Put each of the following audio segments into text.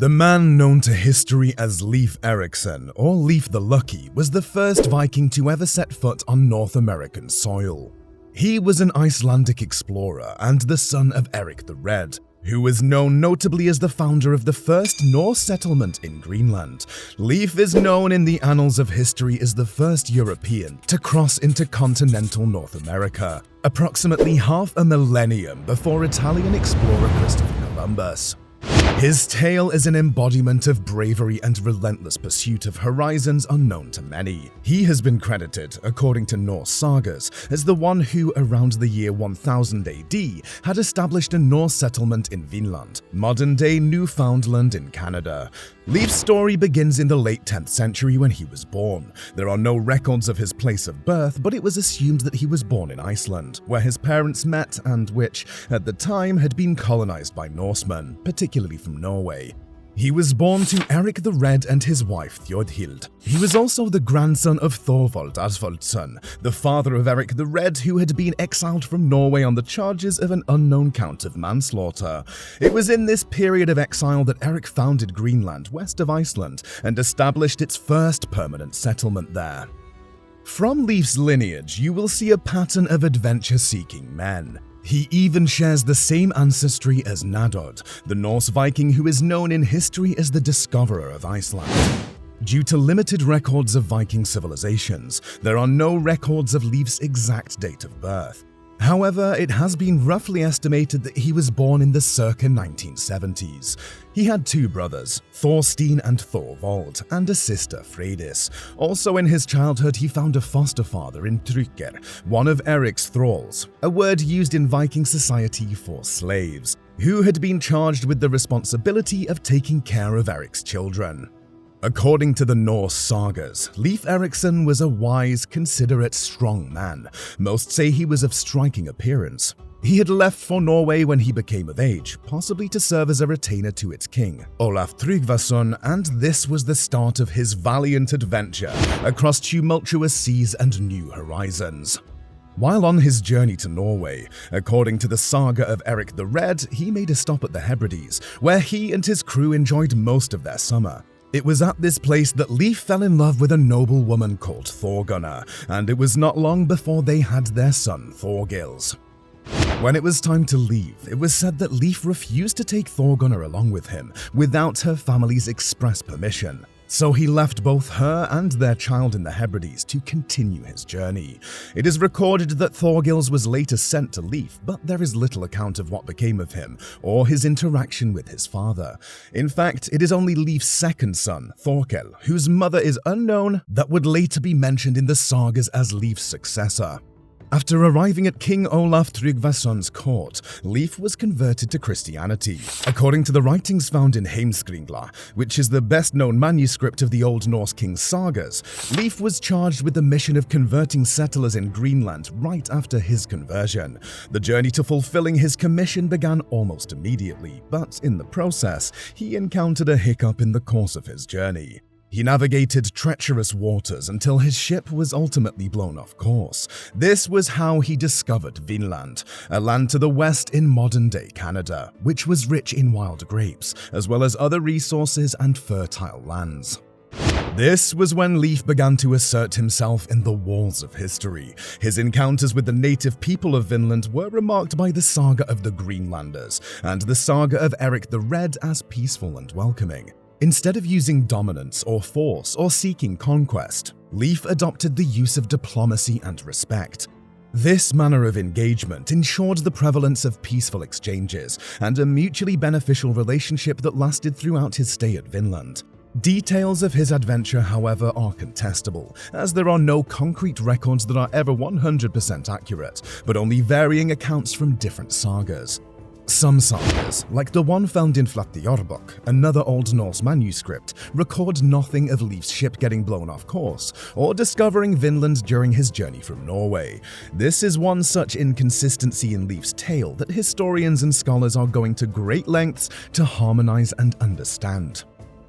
The man known to history as Leif Ericson, or Leif the Lucky, was the first Viking to ever set foot on North American soil. He was an Icelandic explorer and the son of Eric the Red, who was known notably as the founder of the first Norse settlement in Greenland. Leif is known in the annals of history as the first European to cross into continental North America, approximately half a millennium before Italian explorer Christopher Columbus. His tale is an embodiment of bravery and relentless pursuit of horizons unknown to many. He has been credited, according to Norse sagas, as the one who, around the year 1000 AD, had established a Norse settlement in Vinland, modern-day Newfoundland in Canada. Leif's story begins in the late 10th century when he was born. There are no records of his place of birth, but it was assumed that he was born in Iceland, where his parents met and which, at the time, had been colonized by Norsemen, particularly from Norway. He was born to Eric the Red and his wife Thjodhild. He was also the grandson of Thorvald Asvaldsson, the father of Eric the Red, who had been exiled from Norway on the charges of an unknown count of manslaughter. It was in this period of exile that Eric founded Greenland west of Iceland and established its first permanent settlement there. From Leif's lineage, you will see a pattern of adventure-seeking men. He even shares the same ancestry as Nadod, the Norse Viking who is known in history as the discoverer of Iceland. Due to limited records of Viking civilizations, there are no records of Leif's exact date of birth. However, it has been roughly estimated that he was born in the circa 1970s. He had two brothers, Thorstein and Thorvald, and a sister, Freydis. Also in his childhood, he found a foster father in Tryggr, one of Eric's thralls, a word used in Viking society for slaves, who had been charged with the responsibility of taking care of Eric's children. According to the Norse sagas, Leif Ericson was a wise, considerate, strong man. Most say he was of striking appearance. He had left for Norway when he became of age, possibly to serve as a retainer to its king, Olaf Tryggvason, and this was the start of his valiant adventure across tumultuous seas and new horizons. While on his journey to Norway, according to the saga of Eric the Red, he made a stop at the Hebrides, where he and his crew enjoyed most of their summer. It was at this place that Leif fell in love with a noble woman called Thorgunna, and it was not long before they had their son Thorgils. When it was time to leave, it was said that Leif refused to take Thorgunna along with him without her family's express permission. So he left both her and their child in the Hebrides to continue his journey. It is recorded that Thorgils was later sent to Leif, but there is little account of what became of him or his interaction with his father. In fact, it is only Leif's second son, Thorkel, whose mother is unknown, that would later be mentioned in the sagas as Leif's successor. After arriving at King Olaf Tryggvason's court, Leif was converted to Christianity. According to the writings found in Heimskringla, which is the best-known manuscript of the Old Norse King's sagas, Leif was charged with the mission of converting settlers in Greenland right after his conversion. The journey to fulfilling his commission began almost immediately, but in the process, he encountered a hiccup in the course of his journey. He navigated treacherous waters until his ship was ultimately blown off course. This was how he discovered Vinland, a land to the west in modern-day Canada, which was rich in wild grapes, as well as other resources and fertile lands. This was when Leif began to assert himself in the walls of history. His encounters with the native people of Vinland were remarked by the saga of the Greenlanders, and the saga of Eric the Red as peaceful and welcoming. Instead of using dominance or force or seeking conquest, Leif adopted the use of diplomacy and respect. This manner of engagement ensured the prevalence of peaceful exchanges and a mutually beneficial relationship that lasted throughout his stay at Vinland. Details of his adventure, however, are contestable, as there are no concrete records that are ever 100% accurate, but only varying accounts from different sagas. Some sagas, like the one found in Flateyjarbók, another Old Norse manuscript, record nothing of Leif's ship getting blown off course or discovering Vinland during his journey from Norway. This is one such inconsistency in Leif's tale that historians and scholars are going to great lengths to harmonize and understand.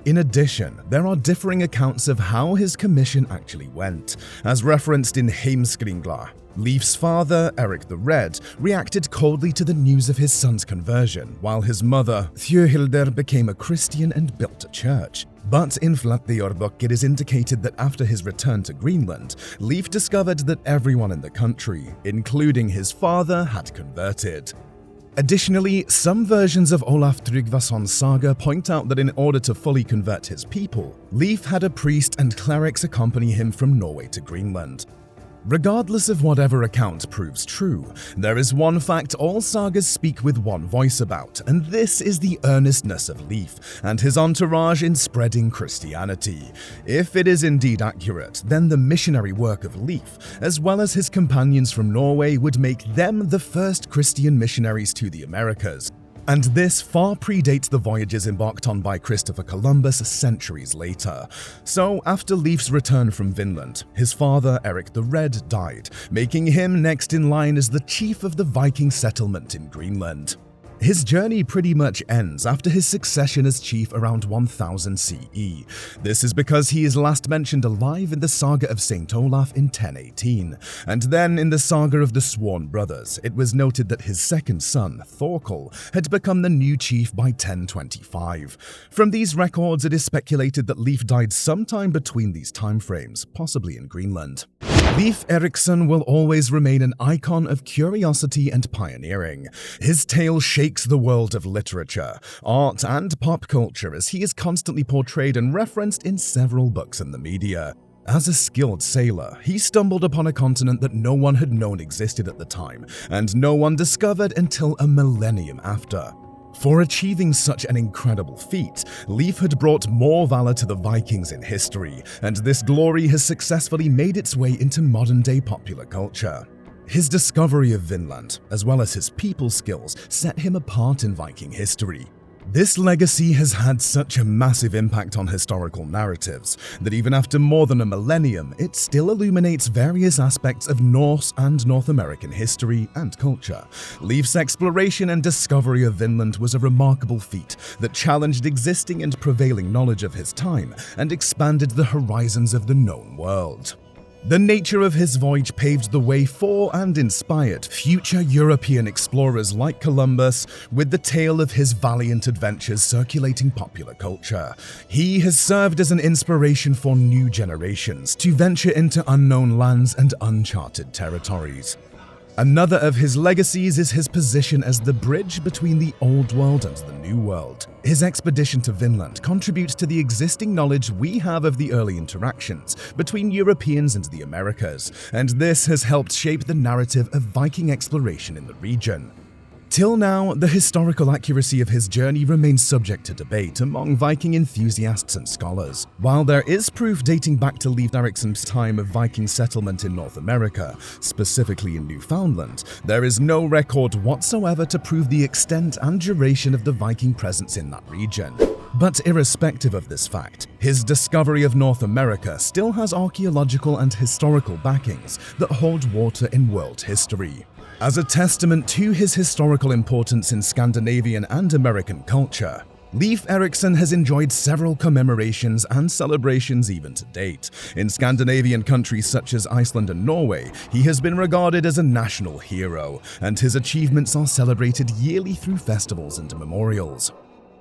In addition, there are differing accounts of how his commission actually went. As referenced in Heimskringla, Leif's father, Eric the Red, reacted coldly to the news of his son's conversion, while his mother, Thjörhildur, became a Christian and built a church. But in Flateyjarbók, it is indicated that after his return to Greenland, Leif discovered that everyone in the country, including his father, had converted. Additionally, some versions of Olaf Tryggvason's saga point out that in order to fully convert his people, Leif had a priest and clerics accompany him from Norway to Greenland. Regardless of whatever account proves true, there is one fact all sagas speak with one voice about, and this is the earnestness of Leif and his entourage in spreading Christianity. If it is indeed accurate, then the missionary work of Leif, as well as his companions from Norway, would make them the first Christian missionaries to the Americas. And this far predates the voyages embarked on by Christopher Columbus centuries later. So, after Leif's return from Vinland, his father, Eric the Red, died, making him next in line as the chief of the Viking settlement in Greenland. His journey pretty much ends after his succession as chief around 1000 CE. This is because he is last mentioned alive in the saga of St. Olaf in 1018, and then in the saga of the Sworn Brothers, it was noted that his second son, Thorkel, had become the new chief by 1025. From these records, it is speculated that Leif died sometime between these timeframes, possibly in Greenland. Leif Ericson will always remain an icon of curiosity and pioneering. His tale shakes the world of literature, art, and pop culture as he is constantly portrayed and referenced in several books and the media. As a skilled sailor, he stumbled upon a continent that no one had known existed at the time, and no one discovered until a millennium after. For achieving such an incredible feat, Leif had brought more valor to the Vikings in history, and this glory has successfully made its way into modern-day popular culture. His discovery of Vinland, as well as his people skills, set him apart in Viking history. This legacy has had such a massive impact on historical narratives that even after more than a millennium, it still illuminates various aspects of Norse and North American history and culture. Leif's exploration and discovery of Vinland was a remarkable feat that challenged existing and prevailing knowledge of his time and expanded the horizons of the known world. The nature of his voyage paved the way for and inspired future European explorers like Columbus, with the tale of his valiant adventures circulating popular culture. He has served as an inspiration for new generations to venture into unknown lands and uncharted territories. Another of his legacies is his position as the bridge between the Old World and the New World. His expedition to Vinland contributes to the existing knowledge we have of the early interactions between Europeans and the Americas, and this has helped shape the narrative of Viking exploration in the region. Till now, the historical accuracy of his journey remains subject to debate among Viking enthusiasts and scholars. While there is proof dating back to Leif Ericson's time of Viking settlement in North America, specifically in Newfoundland, there is no record whatsoever to prove the extent and duration of the Viking presence in that region. But irrespective of this fact, his discovery of North America still has archaeological and historical backings that hold water in world history. As a testament to his historical importance in Scandinavian and American culture, Leif Ericson has enjoyed several commemorations and celebrations even to date. In Scandinavian countries such as Iceland and Norway, he has been regarded as a national hero, and his achievements are celebrated yearly through festivals and memorials.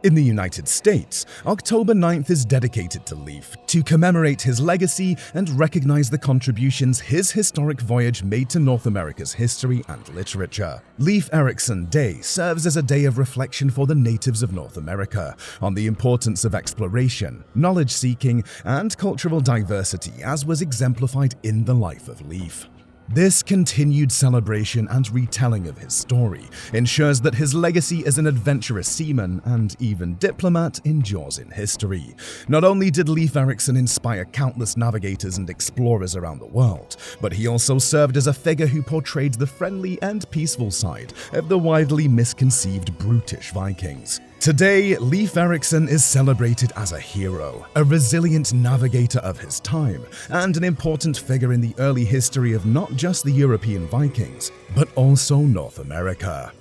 In the United States, October 9th is dedicated to Leif to commemorate his legacy and recognize the contributions his historic voyage made to North America's history and literature. Leif Ericson Day serves as a day of reflection for the natives of North America on the importance of exploration, knowledge-seeking, and cultural diversity as was exemplified in the life of Leif. This continued celebration and retelling of his story ensures that his legacy as an adventurous seaman and even diplomat endures in history. Not only did Leif Ericson inspire countless navigators and explorers around the world, but he also served as a figure who portrayed the friendly and peaceful side of the widely misconceived brutish Vikings. Today, Leif Ericson is celebrated as a hero, a resilient navigator of his time, and an important figure in the early history of not just the European Vikings, but also North America.